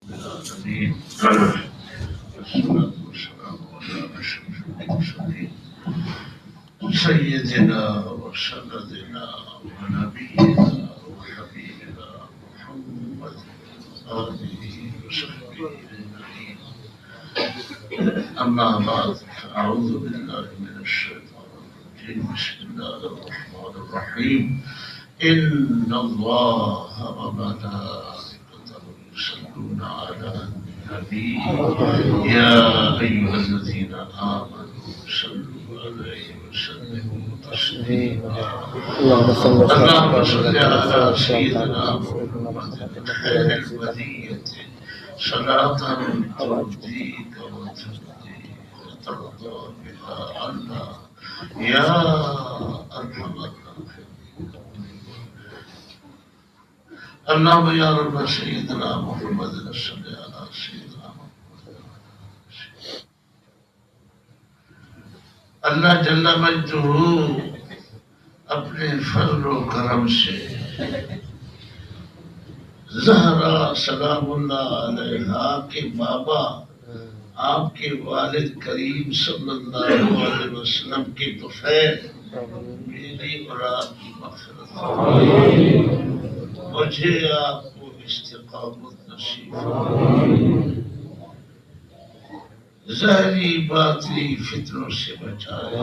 العالمين والصلاة والسلام على أشرف المرسلين سيدنا وسندنا ونبينا وحبيبنا محمد آله وصحبه أجمعين. أما بعد فأعوذ بالله من الشيطان الرجيم. بسم الله الرحمن الرحيم. إن الله وملائكته يصلون على النبي يا أيها الذين آمنوا صلوا عليه وسلموا تسليما. اللهم صل على سيدنا محمد خير البرية صلاة ترضيك وترضى بها عنا يا أرحم الراحمين. اللهم يا رب سيدنا محمد صل على سيدنا محمد. اللہ جل مجدہ اپنے فضل و کرم سے زہرا سلام اللہ علیہا کے بابا آپ کے والد کریم صلی اللہ علیہ وسلم کے طفیل میری اور آپ کی مغفرت مجھے آپ کو استقامت نصیب ظاہری باطنی فتنوں سے بچائے.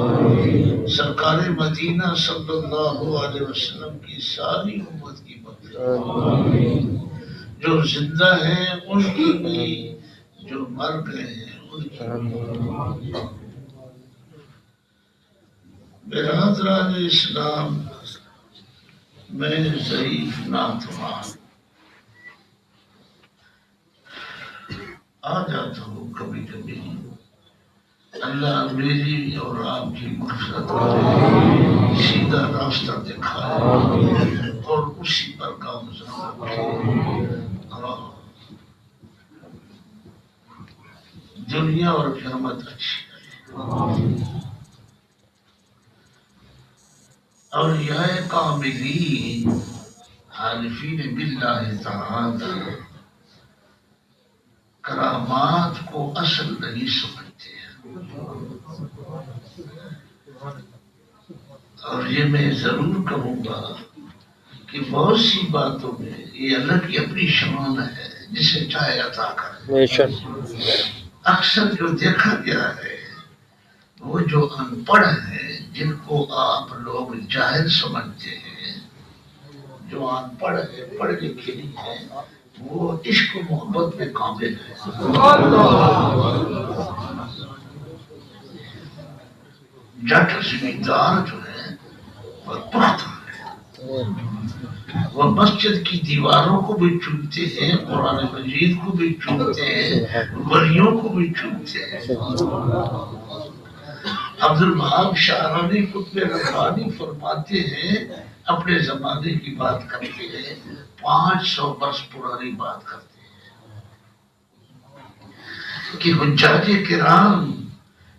سرکار مدینہ صلی اللہ علیہ وسلم کی ساری امت کی مغفرت، جو زندہ ہیں ان کی بھی، جو مر گئے ہیں ان کی بھی. برادران اسلام، میں ضعیف ناتوان آ جاتا ہوں کبھی کبھی. اللہ میری اور آپ کی مغفرت کرے، سیدھا راستہ دکھائے اور اسی پر گامزن رکھے. دنیا اور قیامت اچھی ہے. اولیاء کاملین عارفین باللہ تعالی کرامات کو اصل نہیں سمجھتے ہیں. اور یہ میں ضرور کہوں گا کہ بہت سی باتوں میں یہ اللہ کی اپنی شان ہے، جسے چاہے عطا کرے. اکثر جو دیکھا گیا ہے وہ جو ان پڑھ ہیں، جن کو آپ لوگ جاہل سمجھتے ہیں، جو ان پڑھ ہیں، پڑھ لکھے نہیں ہیں، وہ عشق و محبت میں کامل ہے. جٹ زمیندار جو ہے وہ پختہ ہے، وہ مسجد کی دیواروں کو بھی چومتے ہیں، قرآن مجید کو بھی چومتے ہیں، ولیوں کو بھی چومتے ہیں. عبد الوہاب شعرانی قطب ربانی فرماتے ہیں، اپنے زمانے کی بات کرتے ہیں، 500 برس پرانی بات کرتے ہیں کہ حجاج کرام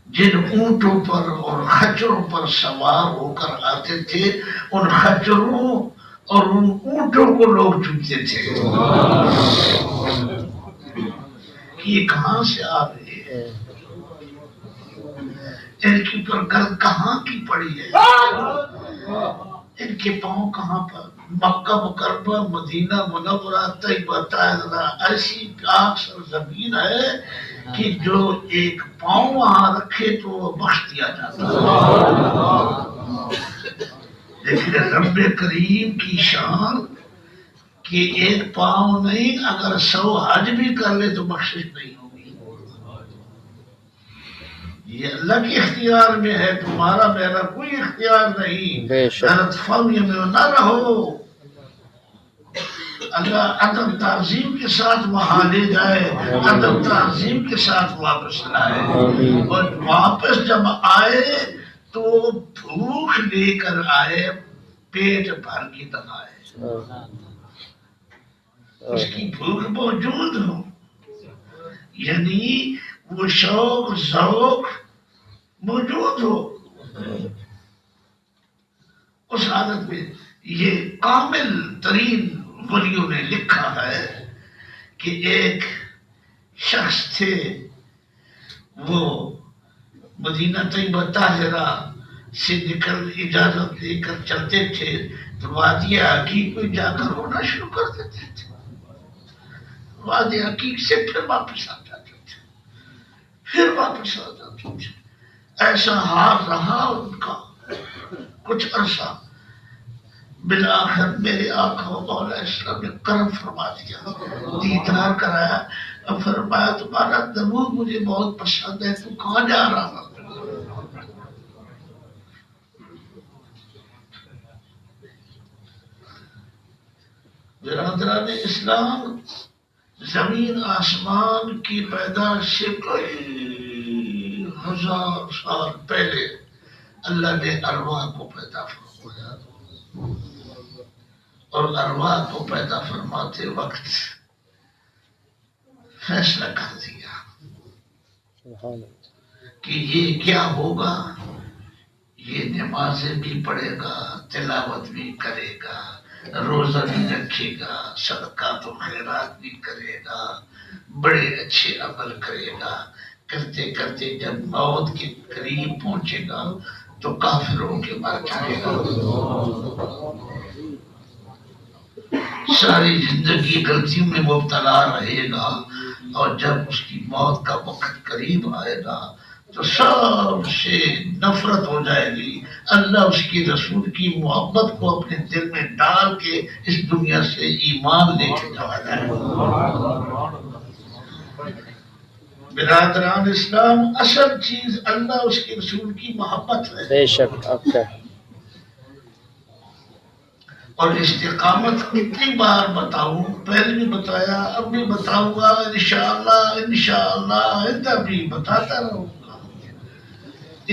جن اونٹوں پر اور خچروں پر سوار ہو کر آتے تھے، ان خچروں اور ان اونٹوں کو لوگ چنتے تھے کہ یہ کہاں سے آ رہے ہیں، ان کی پر گرد کہاں کی پڑی ہے، ان کے پاؤں کہاں پر. مکہ مکرمہ، مدینہ منورہ، طیبہ، طاہرہ ایسی پاک سرزمین ہے کہ جو ایک پاؤں وہاں رکھے تو وہ بخش دیا جاتا ہے. لیکن رب کریم کی شان کہ ایک پاؤں نہیں، اگر 100 حج بھی کر لے تو بخشش نہیں ہوگی. یہ اللہ کے اختیار میں ہے، تمہارا میرا کوئی اختیار نہیں. غلط فہمی میں نہ رہو. اللہ ادب تعظیم کے ساتھ وہاں لے جائے، ادب تعظیم کے ساتھ واپس لائے. اور واپس جب آئے تو بھوک لے کر آئے، پیٹ بھر کے نہ آئے. اس کی بھوک موجود ہو، یعنی وہ شوق ذوق موجود ہو. اس حالت میں یہ کامل ترین ولیوں نے لکھا ہے کہ ایک شخص تھے، وہ مدینہ طیبہ طاہرہ سے نکل اجازت لے کر چلتے تھے تو وادی عقیق میں جا کر رونا شروع کر دیتے تھے، وادی عقیق سے پھر واپس آ جاتے تھے، پھر واپس آ جاتے تھے۔ ایسا حال رہا ان کا کچھ عرصہ، بالآخر میرے آقا مولا اسلام نے کرم فرما دیا، دیدار کرایا اور فرمایا تمہارا درود مجھے بہت پسند ہے، تو کہاں جا رہا؟ برادران اسلام، زمین آسمان کی پیدائش سے کئی ہزار سال پہلے اللہ نے ارواح کو پیدا فرمایا، اور ارواح کو پیدا فرماتے وقت فیصلہ کر دیا کہ یہ کیا ہوگا، یہ نمازیں بھی پڑھے گا، تلاوت بھی کرے گا، روزہ بھی رکھے گا، صدقات و خیرات بھی کرے گا، بڑے اچھے عمل کرے گا، کرتے کرتے جب موت کے قریب پہنچے گا تو کافر ہو کے مر جائے گا، ساری زندگی غلطیوں میں مبتلا رہے گا، اور جب اس کی موت کا وقت قریب آئے گا تو سب سے نفرت ہو جائے گی، اللہ اس کی رسول کی محبت کو اپنے دل میں ڈال کے اس دنیا سے ایمان لے کے جا جائے گا۔ برادران اسلام، اصل چیز اللہ اس کے رسول کی محبت ہے، بے شک آپ کا اور استقامت کتنی بار بتاؤں، پہلے بھی بتایا، اب بھی بتاؤں گا، انشاءاللہ آئندہ بھی بتاتا رہوں گا۔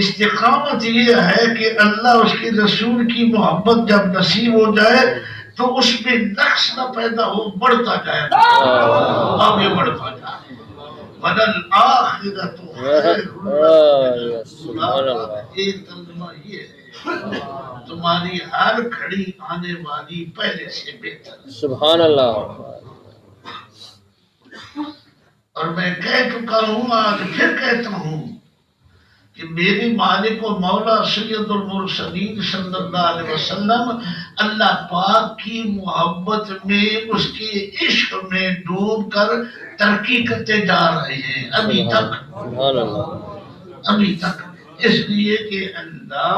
استقامت یہ ہے کہ اللہ اس کے رسول کی محبت جب نصیب ہو جائے تو اس میں نقص نہ پیدا ہو، بڑھتا جائے، آگے بڑھتا جائے۔ وَلَلْآخِرَةُ خَيْرٌ لَكَ، ایک ترجمہ یہ ہے تمہاری ہر گھڑی آنے والی پہلے سے بہتر۔ سبحان اللہ۔ اور میں کہہ چکا ہوں، آج پھر کہتا ہوں کہ میرے مالک و مولا سید المرسلین صلی اللہ علیہ وسلم اللہ پاک کی محبت میں، اس کے عشق میں ڈوب کر ترقی کرتے جا رہے ہیں ابھی تک، سبحان اللہ۔ ابھی تک، اس لیے کہ اللہ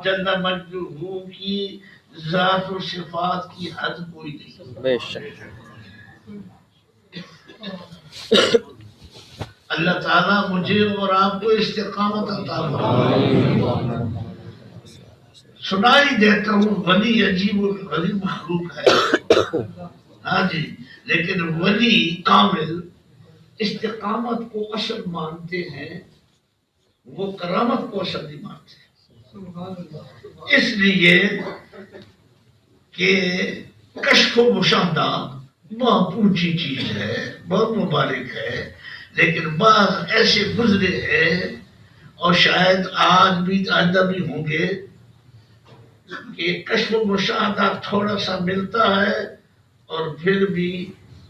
جل مجدہ کی ذات و صفات کی حد کوئی نہیں۔ بے شک اللہ تعالیٰ مجھے اور آپ کو استقامت عطا فرمائے۔ سنائی دیتا ہوں، ولی عجیب ولی مخلوق ہے، ہاں جی، لیکن ولی کامل استقامت کو اصل مانتے ہیں، وہ کرامت کو اصل نہیں مانتے، اس لیے کہ کشف و مشاہدہ بہت اونچی چیز ہے، بہت مبارک ہے، لیکن بعض ایسے گزرے ہیں اور شاید آج بھی آئندہ بھی ہوں گے کہ کشف و مشاہدہ تھوڑا سا ملتا ہے اور پھر بھی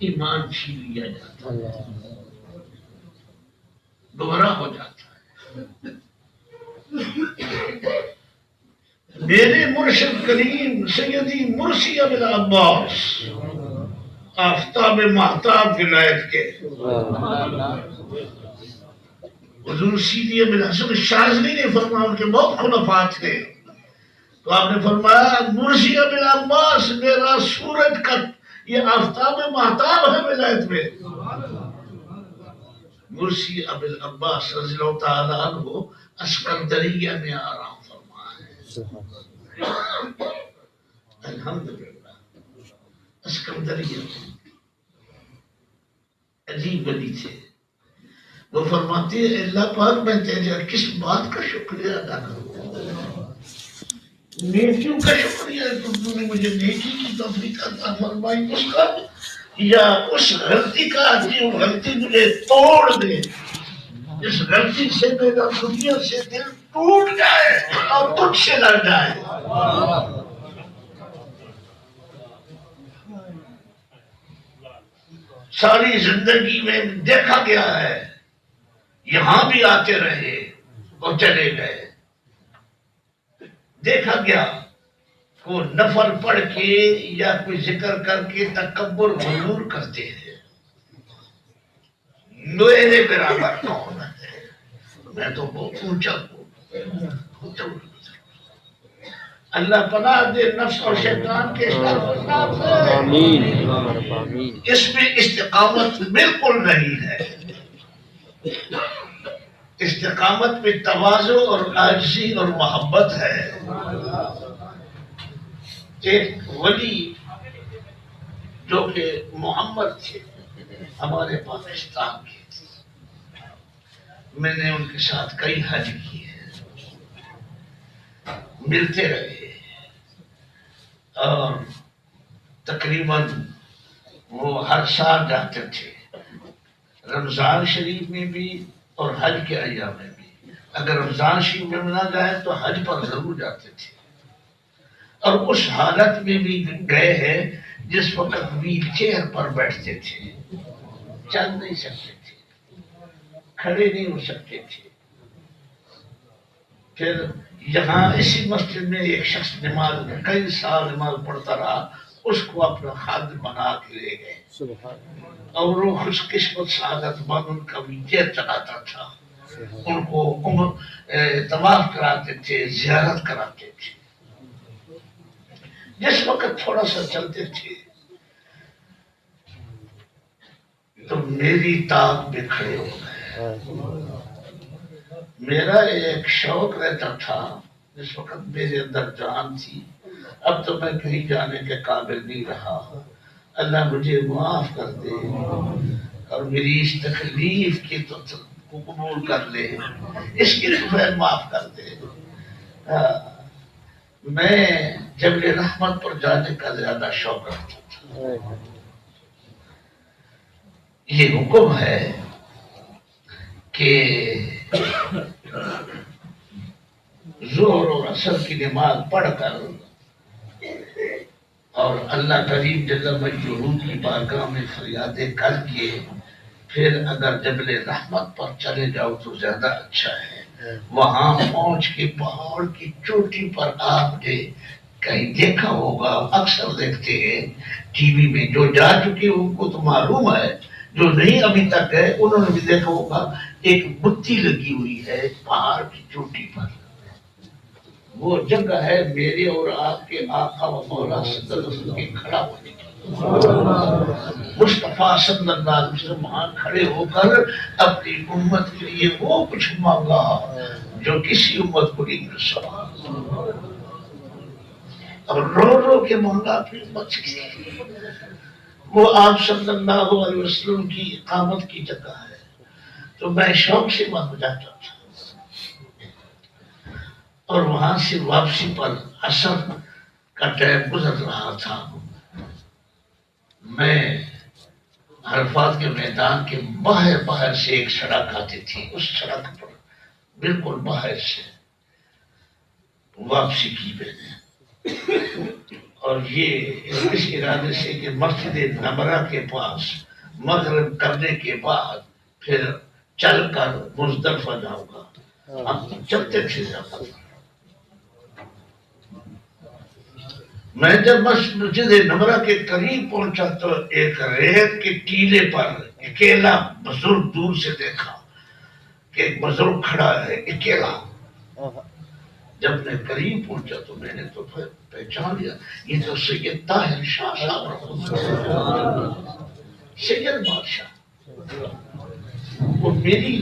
ایمان چھین لیا جاتا ہے، گمراہ ہو جاتا ہے۔ میرے مرشد کریم سیدی مرسی ابن عباس، آفتاب مہتاب ولایت کے حضور سیدی ابن حسن شاذلی نے فرمایا، ان کے بہت خلفاء تھے، تو آپ نے فرمایا مرسی ابن عباس میرا سورج کا یہ آفتاب مہتاب ہے ولایت میں۔ مرسی ابن عباس رضی اللہ تعالیٰ عنہ اسکندریہ میں آرام فرما ہے، الحمدللہ اسکندریہ میں عجیب ولی تھے۔ وہ فرماتے ہیں اللہ پاک میں تیرے کس بات کا شکریہ ادا کروں، نیکیوں کا شکریہ تم نے مجھے نیکی کی توفیق عطا فرمائی، اس کا یا اس غلطی کا جو غلطی مجھے توڑ دے، اس غلطی سے میرا دنیا سے دل ٹوٹ جائے اور تجھ سے لڑ جائے۔ ساری زندگی میں دیکھا گیا ہے، یہاں بھی آتے رہے اور چلے گئے، دیکھا گیا کو نفل پڑھ کے یا کوئی ذکر کر کے تکبر غرور کرتے ہیں۔ میرے برابر کون ہے؟ میں تو بہت اونچا ہوں۔ اللہ پناہ دے نفس اور شیطان کے خلاف ہے۔ آمین آمین۔ اس میں استقامت بالکل نہیں ہے۔ استقامت میں تواضع اور عاجزی اور محبت ہے۔ ایک ولی جو کہ محمد تھے، ہمارے پاکستان کے، میں نے ان کے ساتھ کئی حج کیے ہیں، ملتے رہے، اور تقریباً وہ ہر سال جاتے تھے، رمضان شریف میں بھی اور حج کے ایام میں بھی۔ اگر رمضان شریف میں نہ جائے تو حج پر ضرور جاتے تھے، اور اس حالت میں بھی گئے ہیں جس وقت ویل چیئر پر بیٹھتے تھے، چل نہیں سکتے تھے، کھڑے نہیں ہو سکتے تھے۔ پھر یہاں اسی مسجد میں ایک شخص نماز میں کئی سال نماز پڑھتا رہا، اس کو اپنا خادم بنا کے لے گئے، اور وہ خوش قسمت سعادت مند ان کا ویل چلاتا تھا، ان کو طواف کراتے تھے، زیارت کراتے تھے۔ جس وقت تھوڑا سا چلتے تھے تو میری طاق میں کھڑے ہو گئے۔ میرا ایک شوق رہتا تھا، جس وقت میرے اندر جان تھی، اب تو میں کہیں جانے کے قابل نہیں رہا، اللہ مجھے معاف کر دے اور میری اس تکلیف کی تو قبول کر لے، اس کی تو معاف کر دے۔ میں جبل رحمت پر جانے کا زیادہ شوق رکھتا تھا۔ یہ حکم ہے کہ ظہر اور عصر کی نماز پڑھ کر اور اللہ کریم جل مجدہ کی بارگاہ میں فریادیں کر کے پھر اگر جبل رحمت پر چلے جاؤ تو زیادہ اچھا ہے۔ وہاں پہنچ کے پہاڑ کی چوٹی پر آپ نے کہیں دیکھا ہوگا، اکثر دیکھتے ہیں ٹی وی میں، جو جا چکے ان کو تو معلوم ہے، جو نہیں ابھی تک ہے انہوں نے بھی دیکھا ہوگا، ایک بتی لگی ہوئی ہے پہاڑ کی چوٹی پر۔ وہ جگہ ہے میرے اور آپ کے آقا و مولا صلی اللہ علیہ وسلم کے کھڑا ہونے کی۔ مصطفیٰ صلی اللہ علیہ وسلم وہاں کھڑے ہو کر اپنی امت کے لیے وہ کچھ مانگا جو کسی امت کو نہیں مل سکا، اور رو رو کے مانگا پھر بچ گئی۔ وہ آپ صلی اللہ علیہ وسلم کی اقامت کی جگہ ہے، تو میں شوق سے وہاں جاتا تھا، اور وہاں سے واپسی پر عصر کا ٹائم گزر رہا تھا۔ میں عرفات کے میدان کے باہر سے ایک سڑک آتی تھی، اس سڑک پر بالکل باہر سے واپسی کی میں نے، اور یہ اس ارادے سے کہ مسجد نمرہ کے پاس مغرب کرنے کے بعد پھر چل کر مزدلفہ جاؤں گا۔ ہم چلتے تھے جاتا تھا۔ میں جب مسجد نمرہ کے قریب پہنچا تو ایک ریت کے ٹیلے پر اکیلا بزرگ دور سے دیکھا کہ ایک بزرگ کھڑا ہے اکیلا۔ جب میں قریب پہنچا تو میں نے تو پہچان لیا، یہ تو سید طاہر شاہ صاحب، سید بادشاہ۔ وہ میری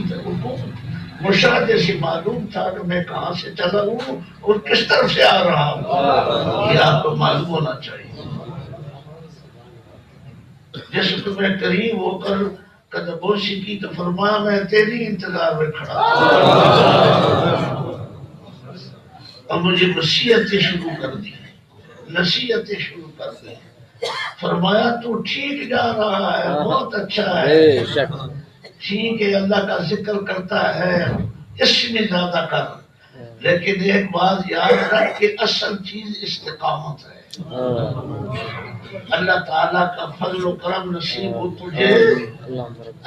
مشاہدے سے معلوم تھا کہ میں کہاں سے چلا ہوں اور کس طرف سے آ رہا ہوں، یہ آپ کو معلوم ہونا چاہیے۔ جیسے کہ میں قریب ہو کر قدموشی کی تو فرمایا میں تیری انتظار میں کھڑا اور مجھے نصیحتیں شروع کر دی، نصیحتیں شروع کر دی۔ فرمایا تو ٹھیک جا رہا ہے، بہت اچھا ہے، ٹھیک ہے، اللہ کا ذکر کرتا ہے، اس میں زیادہ کر، لیکن ایک بات یاد رکھ کہ اصل چیز استقامت ہے۔ اللہ تعالیٰ کا فضل و کرم نصیب ہو تجھے،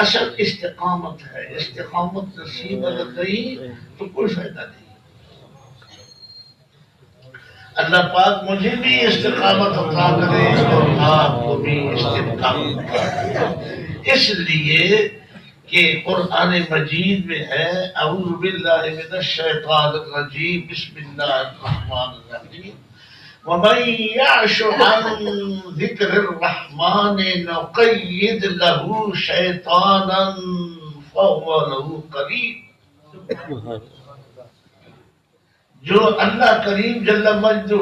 اصل استقامت ہے، استقامت نصیب اگر نہیں تو کوئی فائدہ نہیں۔ اللہ پاک مجھے بھی استقامت عطا کرے اور آپ کو بھی استقامت عطا کرے، اس لیے کہ قرآن مجید میں ہے اعوذ باللہ من الشیطان الرجیم بسم اللہ الرحمن الرحیم وَمَن يَعْشُ عَن ذِكْرِ الرَّحْمَنِ نُقَيِّضْ لَهُ شَيْطَانًا فَهُوَ لَهُ قَرِينٌ۔ جو اللہ کریم جل مجدہ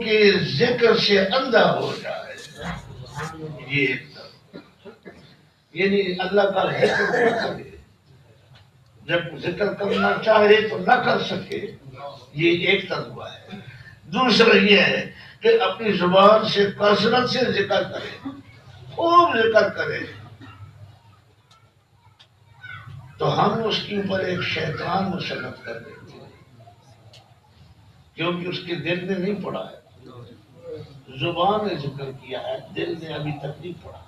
کے ذکر سے اندھا ہو جائے، یہ ایک طرف، یعنی اللہ کا ذکر نہ کرے، جب ذکر کرنا چاہے تو نہ کر سکے، یہ ایک تجربہ ہے۔ دوسرا یہ ہے کہ اپنی زبان سے کثرت سے ذکر کرے، خوب ذکر کرے، تو ہم اس کے اوپر ایک شیطان مسلط کر دیتے ہیں، کیونکہ اس کے دل نے نہیں پڑھا ہے، زبان نے ذکر کیا ہے، دل نے ابھی تک نہیں پڑھا،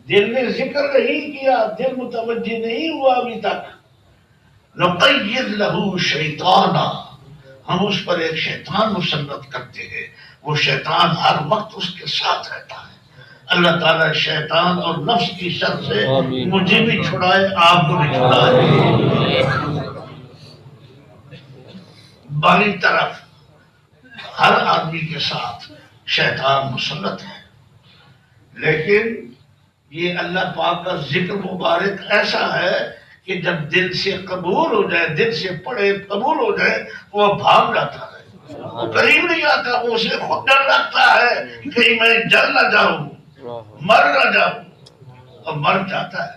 دل نے ذکر نہیں کیا، دل متوجہ نہیں ہوا ابھی تک۔ نقید لہو شیطانا، ہم اس پر ایک شیطان مسلط کرتے ہیں، وہ شیطان ہر وقت اس کے ساتھ رہتا ہے۔ اللہ تعالیٰ شیطان اور نفس کی شر سے مجھے بھی چھڑائے، آپ کو بھی چھڑائے۔ بائیں طرف ہر آدمی کے ساتھ شیطان مسلط ہے، لیکن یہ اللہ پاک کا ذکر مبارک ایسا ہے کہ جب دل سے قبول ہو جائے، دل سے پڑھے قبول ہو جائے، وہ بھاگ جاتا ہے، وہ قریب نہیں آتا، وہ اسے خود ڈر لگتا ہے کہ میں جل نہ جاؤں، مر نہ جاؤں، اور مر جاتا ہے۔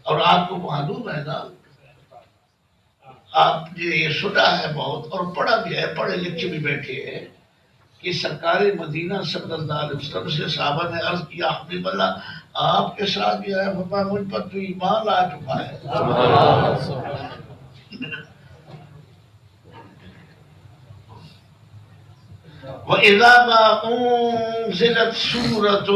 اور آپ کو معلوم ہے نا، آپ نے یہ سنا ہے بہت اور پڑھا بھی ہے، پڑھے لکھے بھی بیٹھے ہیں کہ سرکار مدینہ صلی اللہ علیہ وسلم سے صحابہ نے عرض کیا حبیب اللہ آپ کے ساتھ بھی ہے، فرمایا مجھ پر تو ایمان آ چکا ہے۔ وَإِذَا مَا أُنزِلَتْ سُورَةٌ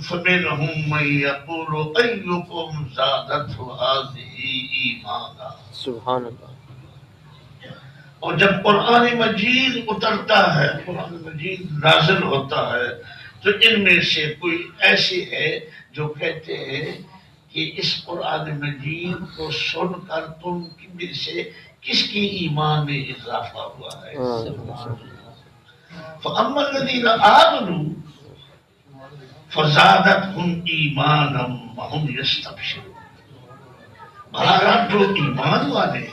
فَمِنْهُم مَّن يَقُولُ أَيُّكُمْ زَادَتْهُ هَٰذِهِ إِيمَانًا۔ سبحان اللہ۔ اور جب قرآن مجید اترتا ہے، قرآن مجید نازل ہوتا ہے، تو ان میں سے کوئی ایسے ہے جو کہتے ہیں کہ اس قرآن مجید کو سن کر تم میں سے کس کی ایمان میں اضافہ ہوا ہے۔ فَأَمَّا الَّذِينَ آمَنُوا فَزَادَتْهُمْ إِيمَانًا وَهُمْ يَسْتَبْشِرُونَ۔ بہرحال جو ایمان والے ہیں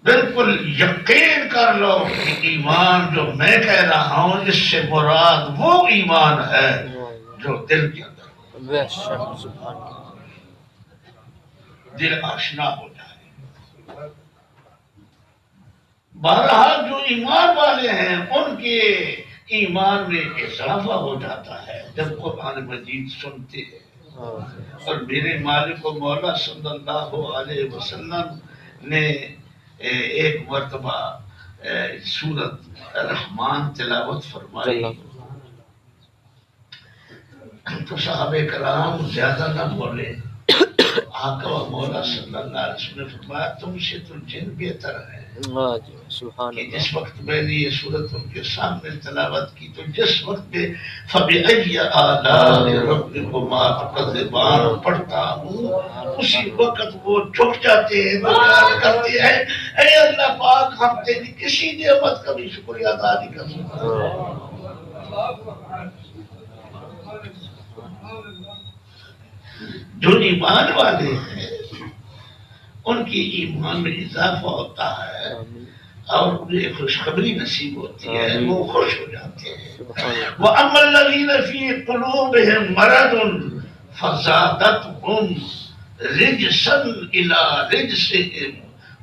بالکل یقین کر لو کہ ایمان جو میں کہہ رہا ہوں اس سے مراد وہ ایمان ہے جو دل کے اندر دل آشنا ہو جائے۔ بہرحال جو ایمان والے ہیں ان کے ایمان میں اضافہ ہو جاتا ہے جب قرآن مجید سنتے ہیں۔ اور میرے مالک و مولا صلی اللہ علیہ وسلم نے ایک مرتبہ سورت رحمان تلاوت فرمائی تو صحابہ کرام زیادہ نہ بولے، آقا و مولا صلی اللہ علیہ وسلم نے فرمایا تم سے تو جن بہتر ہے کہ جس وقت میں نے یہ سورت ان کے سامنے تلاوت کی تو جس وقت میں فَبِأَيِّ آلَاءِ رَبِّكُمَا تُكَذِّبَانِ پڑھتا ہوں اسی وقت وہ جھک جاتے ہیں، دعا کرتے ہیں اے اللہ پاک ہم تیری کسی نعمت کا بھی شکریہ ادا نہیں کر سکتے۔ جو ایمان والے ہیں ان کی ایمان میں اضافہ ہوتا ہے اور انہیں خوشخبری نصیب ہوتی ہے، وہ خوش ہو جاتے ہیں۔ وَأَمَّا الَّذِينَ فِي قُلُوبِهِم مَّرَضٌ فَزَادَتْهُمْ رِجْسًا إِلَىٰ رِجْسِهِمْ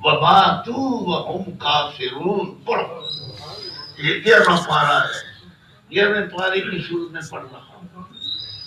وَمَاتُوا وَهُمْ كَافِرُونَ۔ پڑھو، یہ 11واں پارہ ہے، 11ویں پارے کی شروع میں پڑھ رہا ہوں۔